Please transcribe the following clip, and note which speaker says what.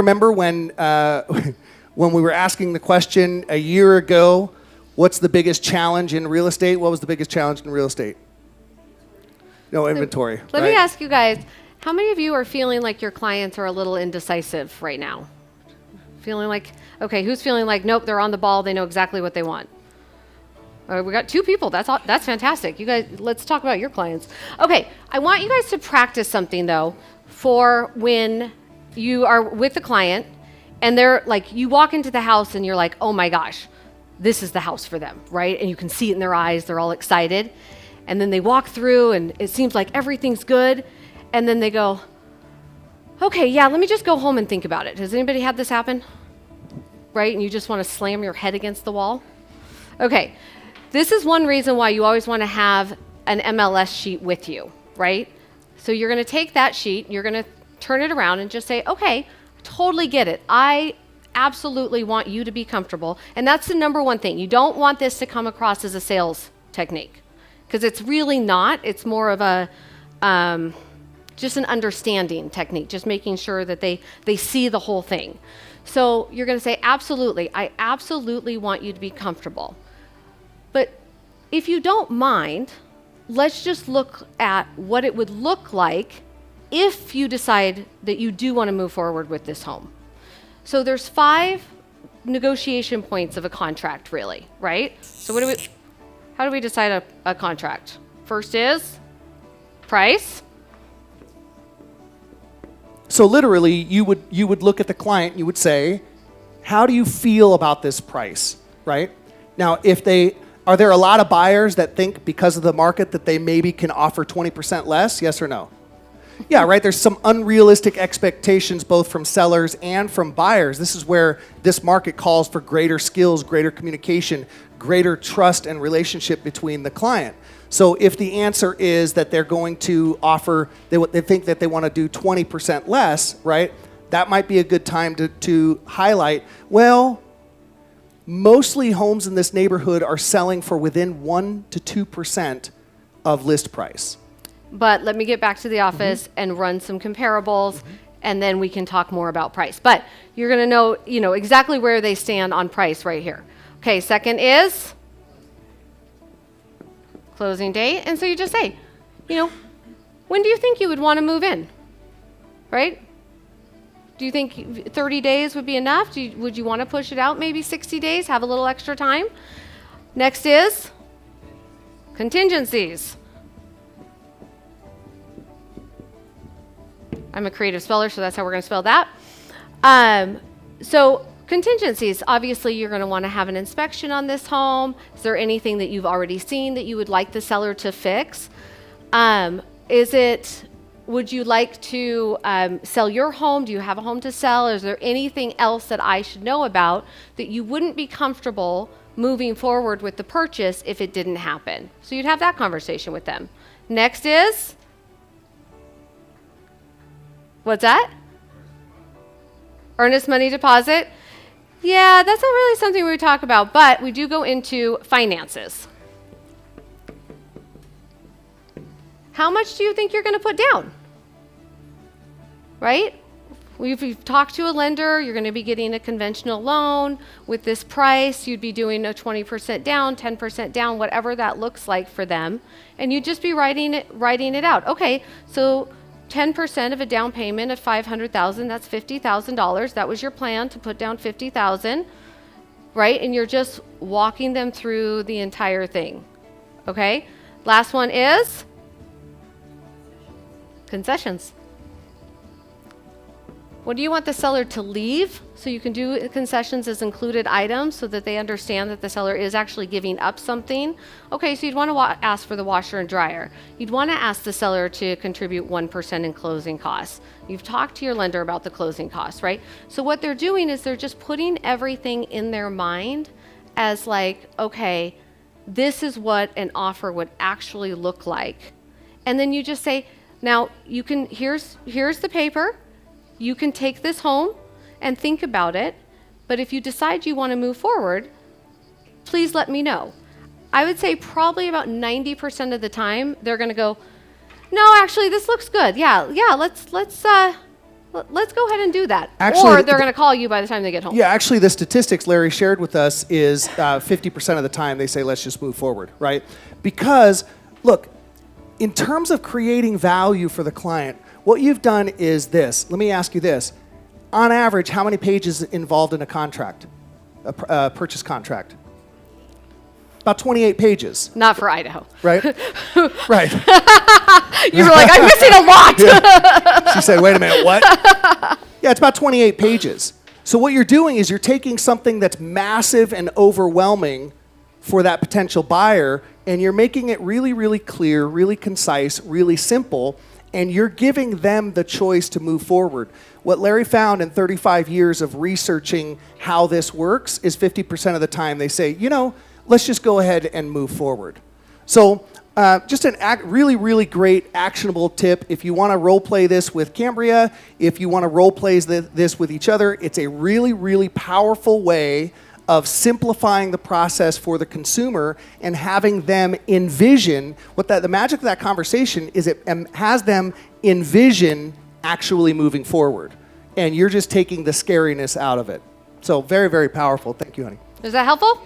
Speaker 1: remember when when we were asking the question a year ago, what's the biggest challenge in real estate? What was the biggest challenge in real estate? No, inventory.
Speaker 2: Let me ask you guys, how many of you are feeling like your clients are a little indecisive right now? Feeling like, okay, who's feeling like, nope, they're on the ball, they know exactly what they want? We got 2 people. That's fantastic. You guys, let's talk about your clients. Okay, I want you guys to practice something though for when you are with the client and they're like, you walk into the house and you're like, oh my gosh, this is the house for them, right? And you can see it in their eyes. They're all excited. And then they walk through and it seems like everything's good. And then they go, okay, yeah, let me just go home and think about it. Has anybody had this happen? Right? And you just want to slam your head against the wall? Okay. This is one reason why you always want to have an MLS sheet with you, right? So you're going to take that sheet, you're going to turn it around and just say, okay, totally get it. I absolutely want you to be comfortable. And that's the number one thing. You don't want this to come across as a sales technique because it's really not. It's more of a just an understanding technique, just making sure that they see the whole thing. So you're going to say, absolutely, I absolutely want you to be comfortable. But if you don't mind, let's just look at what it would look like if you decide that you do want to move forward with this home. So there's 5 negotiation points of a contract, really, right? So how do we decide a contract? First is price.
Speaker 1: So literally, you would look at the client and you would say, how do you feel about this price, right? Now, are there a lot of buyers that think because of the market that they maybe can offer 20% less? Yes or no? Yeah, right? There's some unrealistic expectations both from sellers and from buyers. This is where this market calls for greater skills, greater communication, greater trust and relationship between the client. So if the answer is that they're going to offer, they think that they want to do 20% less, right? That might be a good time to highlight, well, mostly homes in this neighborhood are selling for within 1% to 2% of list price.
Speaker 2: But let me get back to the office and run some comparables, and then we can talk more about price. But you're going to know, exactly where they stand on price right here. Okay, second is closing date. And so you just say, when do you think you would want to move in? Right? Do you think 30 days would be enough? Would you want to push it out maybe 60 days, have a little extra time? Next is contingencies. I'm a creative speller, so that's how we're going to spell that. So contingencies, obviously you're going to want to have an inspection on this home. Is there anything that you've already seen that you would like the seller to fix? Would you like to sell your home? Do you have a home to sell? Is there anything else that I should know about that you wouldn't be comfortable moving forward with the purchase if it didn't happen? So you'd have that conversation with them. Next is, what's that? Earnest money deposit. Yeah, that's not really something we talk about, but we do go into finances. How much do you think you're going to put down? Right? If you've talked to a lender, you're going to be getting a conventional loan. With this price, you'd be doing a 20% down, 10% down, whatever that looks like for them. And you'd just be writing it out. Okay, so 10% of a down payment of $500,000, that's $50,000. That was your plan, to put down $50,000, right? And you're just walking them through the entire thing. Okay? Last one is concessions. What do you want the seller to leave? So you can do concessions as included items so that they understand that the seller is actually giving up something. Okay, so you'd want to ask for the washer and dryer. You'd want to ask the seller to contribute 1% in closing costs. You've talked to your lender about the closing costs, right? So what they're doing is they're just putting everything in their mind as like, okay, this is what an offer would actually look like. And then you just say, now you can, here's the paper. You can take this home and think about it, but if you decide you want to move forward, please let me know. I would say probably about 90% of the time they're going to go, no, actually this looks good. Yeah, let's let's go ahead and do that.
Speaker 1: Actually,
Speaker 2: or they're going to call you by the time they get home.
Speaker 1: Yeah, actually, the statistics Larry shared with us is 50% of the time they say, let's just move forward, right? Because, look, in terms of creating value for the client, what you've done is this. Let me ask you this. On average, how many pages involved in a contract, a purchase contract? About 28 pages.
Speaker 2: Not for Idaho.
Speaker 1: Right? Right.
Speaker 2: You were like, I'm missing a lot.
Speaker 1: Yeah. She said, wait a minute, what? Yeah, it's about 28 pages. So what you're doing is you're taking something that's massive and overwhelming for that potential buyer, and you're making it really, really clear, really concise, really simple, and you're giving them the choice to move forward. What Larry found in 35 years of researching how this works is 50% of the time they say, let's just go ahead and move forward. So just a really, really great actionable tip. If you want to role play this with Cambria, if you want to role play this with each other, it's a really, really powerful way of simplifying the process for the consumer and having them envision the magic of that conversation is it has them envision actually moving forward. And you're just taking the scariness out of it. So very, very powerful. Thank you, honey.
Speaker 2: Is that helpful?